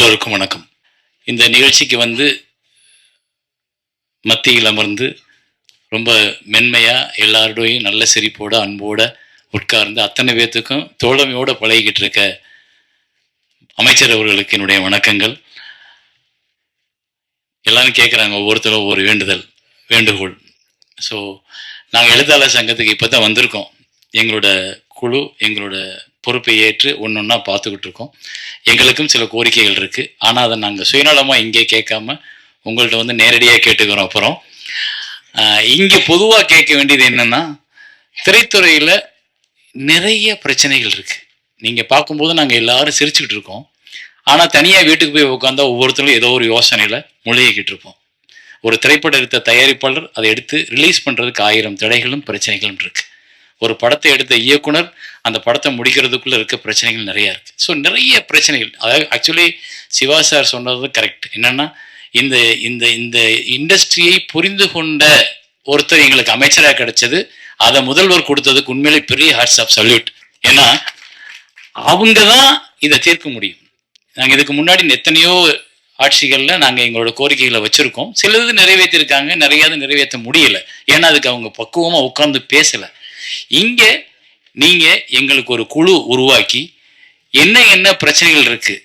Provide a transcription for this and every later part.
எல்லோருக்கும் வணக்கம். இந்த நிகழ்ச்சிக்கு மத்தியில் அமர்ந்து ரொம்ப மென்மையாக எல்லாரோடையும் நல்ல சிரிப்போட அன்போட உட்கார்ந்து அத்தனை பேர்த்துக்கும் தோழமையோடு பழகிக்கிட்டு இருக்க அமைச்சர் அவர்களுக்கு என்னுடைய வணக்கங்கள். எல்லாரும் கேட்குறாங்க, ஒவ்வொருத்தரும் ஒரு வேண்டுகோள். ஸோ நாங்கள் எழுத்தாளர் சங்கத்துக்கு இப்போ தான் வந்திருக்கோம். எங்களோட குழு எங்களோட பொறுப்பை ஏற்று ஒன்று ஒன்றா பார்த்துக்கிட்டு இருக்கோம். எங்களுக்கும் சில கோரிக்கைகள் இருக்குது. ஆனால் அதை நாங்கள் சுயநலமாக இங்கே கேட்காம உங்கள்கிட்ட நேரடியாக கேட்டுக்கிறோம். அப்புறம் இங்கே பொதுவாக கேட்க வேண்டியது என்னென்னா, திரைத்துறையில் நிறைய பிரச்சனைகள் இருக்குது. நீங்கள் பார்க்கும்போது நாங்கள் எல்லாரும் சிரிச்சுக்கிட்டு இருக்கோம். ஆனால் தனியாக வீட்டுக்கு போய் உட்காந்தா ஒவ்வொருத்தரும் ஏதோ ஒரு யோசனையில் முழுகிக்கிட்டு இருப்போம். ஒரு திரைப்படம் எடுத்த தயாரிப்பாளர் அதை எடுத்து ரிலீஸ் பண்ணுறதுக்கு 1000 தடைகளும் பிரச்சனைகளும் இருக்குது. ஒரு படத்தை எடுத்த இயக்குனர் அந்த படத்தை முடிக்கிறதுக்குள்ளே இருக்க பிரச்சனைகள் நிறையா இருக்குது. ஸோ நிறைய பிரச்சனைகள். அதாவது ஆக்சுவலி சிவா சார் சொன்னது கரெக்ட். என்னென்னா, இந்த இந்த இந்த இண்டஸ்ட்ரியை புரிந்து கொண்ட ஒருத்தர் எங்களுக்கு அமைச்சராக கிடைச்சது, அதை முதல்வர் கொடுத்ததுக்கு உண்மையிலே பெரிய ஹார்ட்ஸ் ஆஃப் சல்யூட். ஏன்னா அவங்க தான் இதை தீர்க்க முடியும். நாங்கள் இதுக்கு முன்னாடி எத்தனையோ ஆட்சிகளில் நாங்கள் எங்களோட கோரிக்கைகளை வச்சுருக்கோம். சிலது நிறைவேற்றிருக்காங்க, நிறையாவது நிறைவேற்ற முடியலை. ஏன்னா அதுக்கு அவங்க பக்குவமாக உட்காந்து பேசலை. இங்கே நீங்கள் எங்களுக்கு ஒரு குழு உருவாக்கி என்ன பிரச்சனைகள் இருக்குது,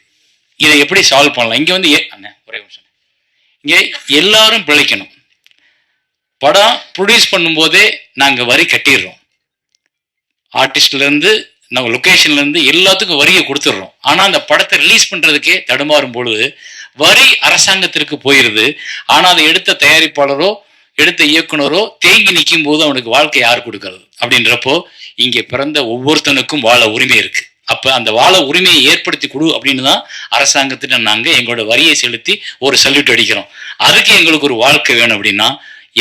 இதை எப்படி சால்வ் பண்ணலாம். இங்கே ஒரே நிமிஷம். இங்கே எல்லாரும் பிழைக்கணும். படம் ப்ரொடியூஸ் பண்ணும்போதே நாங்கள் வரி கட்டிடுறோம். ஆர்டிஸ்ட்லேருந்து நம்ம லொக்கேஷன்லேருந்து எல்லாத்துக்கும் வரியை கொடுத்துட்றோம். ஆனால் அந்த படத்தை ரிலீஸ் பண்ணுறதுக்கே தடுமாறும் பொழுது வரி அரசாங்கத்திற்கு போயிடுது. ஆனால் அதை எடுத்த தயாரிப்பாளரோ எடுத்த இயக்குனரோ தேங்கி நிற்கும் போது அவனுக்கு வாழ்க்கை யார் கொடுக்கறது? அப்படின்றப்போ இங்கே பிறந்த ஒவ்வொருத்தனுக்கும் வாழ உரிமை இருக்கு. அப்போ அந்த வாழ உரிமையை ஏற்படுத்தி கொடு அப்படின்னு தான் அரசாங்கத்திட்ட நாங்கள் எங்களோட வரியை செலுத்தி ஒரு சல்யூட் அடிக்கிறோம். அதுக்கு எங்களுக்கு ஒரு வாழ்க்கை வேணும். அப்படின்னா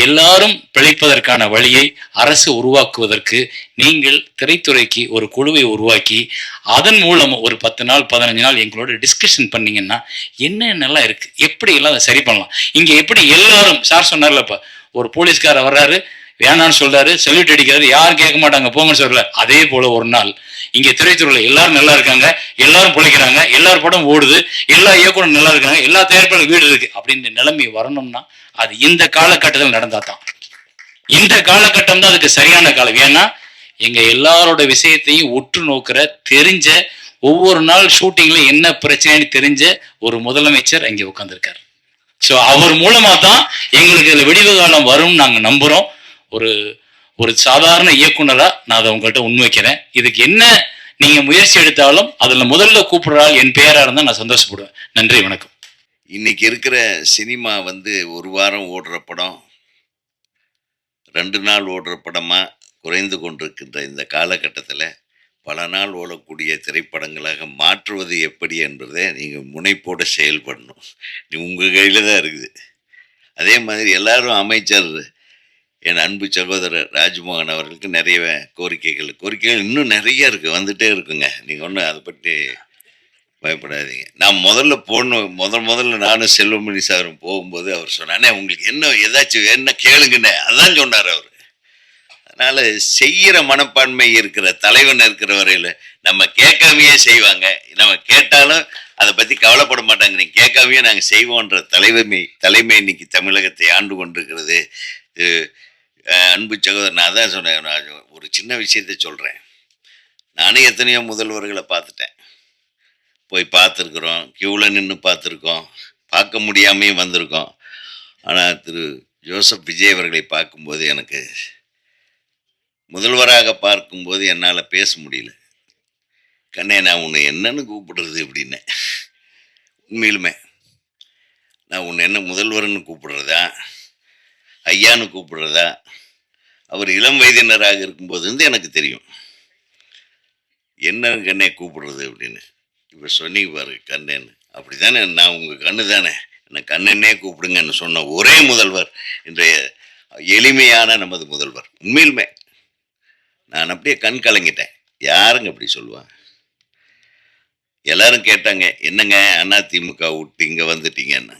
எல்லாரும் பிழைப்பதற்கான வழியை அரசு உருவாக்குவதற்கு நீங்கள் திரைத்துறைக்கு ஒரு குழுவை உருவாக்கி அதன் மூலம் ஒரு 10 நாள் 15 நாள் எங்களோட டிஸ்கஷன் பண்ணீங்கன்னா என்னென்னலாம் இருக்கு, எப்படி எல்லாம் அதை சரி பண்ணலாம். இங்க எப்படி எல்லாரும் சார் சொன்னார்லப்பா, ஒரு போலீஸ்காரர் வர்றாரு, வேணான்னு சொல்றாரு, சல்யூட் அடிக்கிறாரு, யாரும் கேட்க மாட்டாங்க, போங்கன்னு சொல்ல. அதே போல ஒரு நாள் இங்க திரைத்துறையில எல்லாரும் நல்லா இருக்காங்க, எல்லாரும் பிழைக்கிறாங்க, எல்லாரும் படம் ஓடுது, எல்லா இயக்குனரும் நல்லா இருக்காங்க, எல்லா தயாரிப்பாளரும் வீடு இருக்கு அப்படின்ற நிலைமை வரணும்னா அது இந்த காலகட்டத்தில் நடந்தா தான். இந்த காலகட்டம் தான் அதுக்கு சரியான காலம். ஏன்னா எங்க எல்லாரோட விஷயத்தையும் உற்று நோக்கிற தெரிஞ்ச ஒவ்வொரு நாள் ஷூட்டிங்ல என்ன பிரச்சனைன்னு தெரிஞ்ச ஒரு முதலமைச்சர் அங்கே உட்கார்ந்துருக்காரு. ஸோ அவர் மூலமா தான் எங்களுக்கு இதுல விடிவு காலம் வரும் நாங்கள் நம்புறோம். ஒரு ஒரு சாதாரண இயக்குனரா நான் அதை உங்கள்கிட்ட முன்வைக்கிறேன். இதுக்கு என்ன நீங்க முயற்சி எடுத்தாலும் அதுல முதல்ல கூப்பிடுறாள் என் பெயரா இருந்தா நான் சந்தோஷப்படுவேன். நன்றி, வணக்கம். இன்னைக்கு இருக்கிற சினிமா ஒரு வாரம் ஓடுற படம் 2 நாள் ஓடுற படமா குறைந்து கொண்டிருக்கின்ற இந்த காலகட்டத்தில் பல நாள் ஓடக்கூடிய திரைப்படங்களாக மாற்றுவது எப்படி என்பதை நீங்கள் முனைப்போடு செயல்படணும். உங்கள் கையில் தான் இருக்குது. அதே மாதிரி எல்லாரும் அமைச்சர் என் அன்பு சகோதரர் ராஜ்மோகன் அவர்களுக்கு நிறைய கோரிக்கைகள் இன்னும் நிறைய இருக்குது, வந்துகிட்டே இருக்குங்க. நீங்கள் ஒன்றும் அதை பற்றி பயப்படாதீங்க. நான் முதல்ல நானும் செல்வமணி சாரும் போகும்போது அவர் சொன்னானே, உங்களுக்கு என்ன ஏதாச்சும் என்ன கேளுங்கண்ணே, அதான் சொன்னார் அவர். அதனால செய்கிற மனப்பான்மை இருக்கிற தலைவன் இருக்கிற வரையில் நம்ம கேட்காமையே செய்வாங்க. நம்ம கேட்டாலும் அதை பற்றி கவலைப்பட மாட்டாங்க. நீங்கள் கேட்காமையே நாங்கள் செய்வோன்ற தலைமை இன்னைக்கு தமிழகத்தை ஆண்டு கொண்டிருக்கிறது. அன்பு சகோதரர், நான் தான் சொன்னேன். நான் ஒரு சின்ன விஷயத்தை சொல்கிறேன். நானும் எத்தனையோ முதல்வர்களை பார்த்துட்டேன், போய் பார்த்துருக்குறோம், கியூவில் நின்று பார்த்துருக்கோம், பார்க்க முடியாமையும் வந்திருக்கோம். ஆனால் திரு ஜோசப் விஜய் அவர்களை பார்க்கும்போது, எனக்கு முதல்வராக பார்க்கும்போது என்னால் பேச முடியல. கண்ணே, நான் உன்னை என்னன்னு கூப்பிடுறது அப்படின்னேன். உண்மையிலுமே நான் உன்னை என்ன முதல்வர்னு கூப்பிடுறதா, ஐயான்னு கூப்பிடுறதா? அவர் இளம் வயதினராக இருக்கும்போது எனக்கு தெரியும் என்னன்னு கண்ணே கூப்பிடுறது அப்படின்னு. இப்போ சொன்னீங்க பாரு கண்ணேன்னு, அப்படி தானே, நான் உங்கள் கண்ணு தானே, என்னை கண்ணனே கூப்பிடுங்கன்னு சொன்ன ஒரே முதல்வர் இன்றைய எளிமையான நமது முதல்வர். உண்மையிலுமே நான் அப்படியே கண் கலங்கிட்டேன். யாருங்க அப்படி சொல்லுவாங்க? எல்லாரும் கேட்டாங்க, என்னங்க அதிமுக விட்டு இங்கே வந்துட்டீங்கன்னு.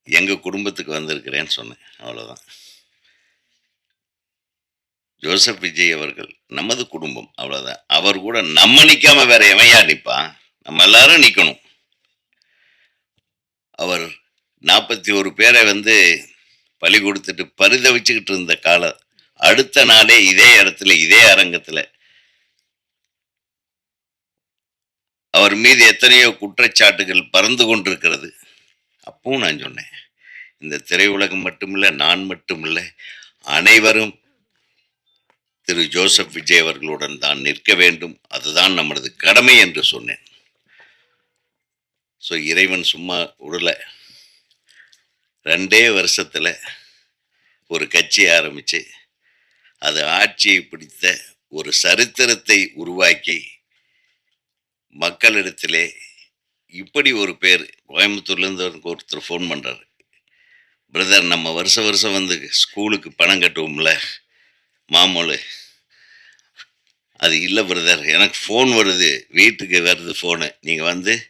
எங்கள் குடும்பத்துக்கு வந்திருக்கிறேன்னு சொன்னேன், அவ்வளோதான். ஜோசப் விஜய் அவர்கள் நமது குடும்பம், அவ்வளோதான். அவர் கூட நம்ம நிற்காம வேற எவையா நிற்பான்? நம்ம எல்லாரும் நிற்கணும். அவர் 41 பேரை பலி கொடுத்துட்டு பரிதவிச்சுக்கிட்டு இருந்த காலம், அடுத்த நாளே இதே இடத்துல இதே அரங்கத்துல அவர் மீது எத்தனையோ குற்றச்சாட்டுகள் பறந்து கொண்டிருக்கிறது. அப்பவும் நான் சொன்னேன், இந்த திரையுலகம் மட்டுமில்லை, நான் மட்டுமில்லை, அனைவரும் திரு ஜோசப் விஜய் அவர்களுடன் தான் நிற்க வேண்டும், அதுதான் நமது கடமை என்று சொன்னேன். ஸோ இறைவன் சும்மா விடல. 2 வருஷத்துல ஒரு கட்சி ஆரம்பிச்சு அது ஆட்சியை பிடித்த ஒரு சரித்திரத்தை உருவாக்கி மக்களிடத்திலே இப்படி ஒரு பேர். கோயம்புத்தூர்லேருந்து ஒருத்தர் ஃபோன் பண்ணுறாரு, பிரதர் நம்ம வருஷம் வருஷம் ஸ்கூலுக்கு பணம் கட்டுவோம்ல மாமூலு, அது இல்லை பிரதர், எனக்கு ஃபோன் வருது, வீட்டுக்கு வருது ஃபோனு, நீங்கள்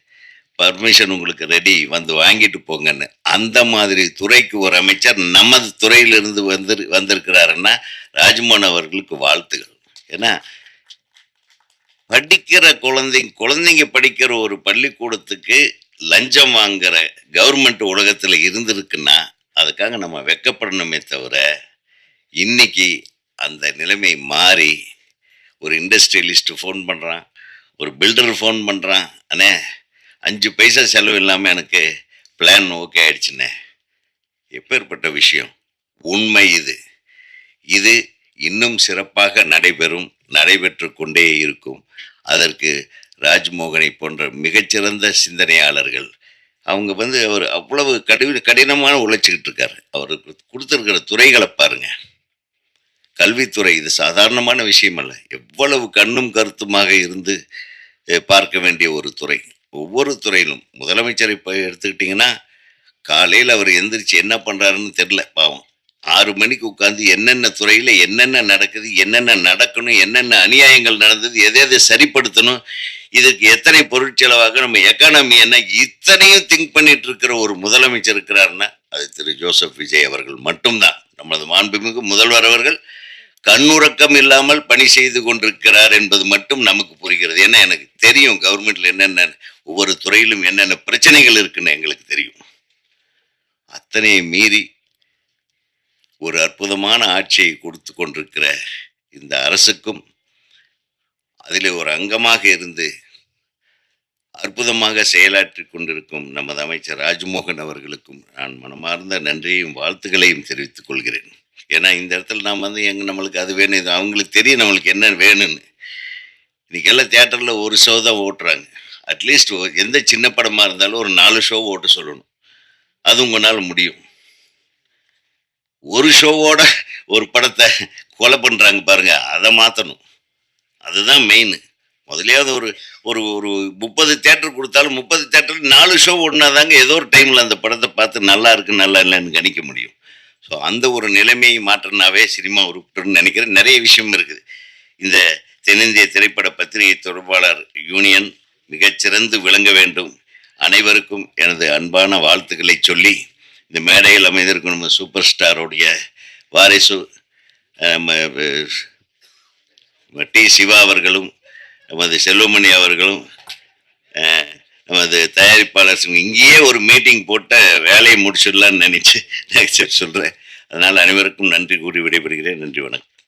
பர்மிஷன் உங்களுக்கு ரெடி, வாங்கிட்டு போங்கன்னு. அந்த மாதிரி துறைக்கு ஒரு அமைச்சர் நமது துறையிலிருந்து வந்திருக்கிறாருன்னா ராஜ்மோகன் அவர்களுக்கு வாழ்த்துகள். ஏன்னா படிக்கிற குழந்தைங்க படிக்கிற ஒரு பள்ளிக்கூடத்துக்கு லஞ்சம் வாங்குற கவர்மெண்ட் உலகத்தில் இருந்திருக்குன்னா அதுக்காக நம்ம வெக்கப்படணுமே தவிர, இன்னைக்கு அந்த நிலைமை மாறி ஒரு இண்டஸ்ட்ரியலிஸ்ட் ஃபோன் பண்ணுறான், ஒரு பில்டர் ஃபோன் பண்ணுறான், அண்ணே 5 பைசா செலவு இல்லாமல் எனக்கு பிளான் ஓகே ஆயிடுச்சுண்ணே. எப்பேற்பட்ட விஷயம்! உண்மை இது இன்னும் சிறப்பாக நடைபெற்று கொண்டே இருக்கும். அதற்கு ராஜ்மோகனை போன்ற மிகச்சிறந்த சிந்தனையாளர்கள், அவங்க அவர் அவ்வளவு கடினமான உழைச்சிக்கிட்டு இருக்காரு. அவருக்கு கொடுத்துருக்கிற துறைகளை பாருங்க. கல்வித்துறை இது சாதாரணமான விஷயம் அல்ல. எவ்வளவு கண்ணும் கருத்துமாக இருந்து பார்க்க வேண்டிய ஒரு துறை. ஒவ்வொரு துறையிலும் முதலமைச்சரை இப்போ எடுத்துக்கிட்டிங்கன்னா, காலையில் அவர் எந்திரிச்சு என்ன பண்ணுறாருன்னு தெரில பாவம். 6 மணிக்கு உட்காந்து என்னென்ன துறையில் என்னென்ன நடக்குது, என்னென்ன நடக்கணும், என்னென்ன அநியாயங்கள் நடந்தது, எதை சரிப்படுத்தணும், இதுக்கு எத்தனை பொருட்செலவாக நம்ம எக்கானமி என்ன, இத்தனையும் திங்க் பண்ணிட்டு இருக்கிற ஒரு முதலமைச்சர் இருக்கிறாருன்னா அது திரு ஜோசப் விஜய் அவர்கள் மட்டும்தான். நமது மாண்புமிகு முதல்வர் அவர்கள் கண்ணுறக்கம் இல்லாமல் பணி செய்து கொண்டிருக்கிறார் என்பது மட்டும் நமக்கு புரிகிறது. ஏன்னா எனக்கு தெரியும் கவர்மெண்ட்ல என்னென்ன, ஒவ்வொரு துறையிலும் என்னென்ன பிரச்சனைகள் இருக்குன்னு எங்களுக்கு தெரியும். அத்தனை மீறி ஒரு அற்புதமான ஆட்சியை கொடுத்து கொண்டிருக்கிற இந்த அரசுக்கும், அதில் ஒரு அங்கமாக இருந்து அற்புதமாக செயலாற்றி கொண்டிருக்கும் நமது அமைச்சர் ராஜ்மோகன் அவர்களுக்கும் நான் மனமார்ந்த நன்றியையும் வாழ்த்துக்களையும் தெரிவித்துக் கொள்கிறேன். ஏன்னா இந்த இடத்துல நாம் நம்மளுக்கு அது வேணும், இது அவங்களுக்கு தெரியும் நம்மளுக்கு என்ன வேணும்னு. இன்னைக்கு எல்லாம் தியேட்டரில் ஒரு ஷோ தான் ஓட்டுறாங்க. அட்லீஸ்ட் எந்த சின்ன படமாக இருந்தாலும் ஒரு 4 ஷோ ஓட்ட சொல்லணும். அது உங்களால் முடியும். ஒரு ஷோவோட ஒரு படத்தை கொலை பண்ணுறாங்க பாருங்க, அதை மாற்றணும். அதுதான் மெயின். முதலையாவது ஒரு ஒரு 30 தியேட்டர் கொடுத்தாலும் 30 தியேட்டர் 4 ஷோ ஓடினாதாங்க ஏதோ ஒரு டைமில் அந்த படத்தை பார்த்து நல்லா இருக்கு நல்லா இல்லைன்னு கணிக்க முடியும். ஸோ அந்த ஒரு நிலைமையை மாற்றினாவே சினிமா உருப்பிட்டுன்னு நினைக்கிறேன். நிறைய விஷயம் இருக்குது. இந்த தென்னிந்திய திரைப்பட பத்திரிகை தொடர்பாளர் யூனியன் மிகச்சிறந்து விளங்க வேண்டும். அனைவருக்கும் எனது அன்பான வாழ்த்துக்களை சொல்லி, இந்த மேடையில் அமைந்திருக்கும் நம்ம சூப்பர் ஸ்டாரோடைய வாரிசு டி சிவா அவர்களும், நமது செல்வமணி அவர்களும், நமது தயாரிப்பாளர் இங்கேயே ஒரு மீட்டிங் போட்ட வேலையை முடிச்சிடலான்னு நினைச்சு சொல்கிறேன். அதனால் அனைவருக்கும் நன்றி கூறி விடைபெறுகிறேன். நன்றி, வணக்கம்.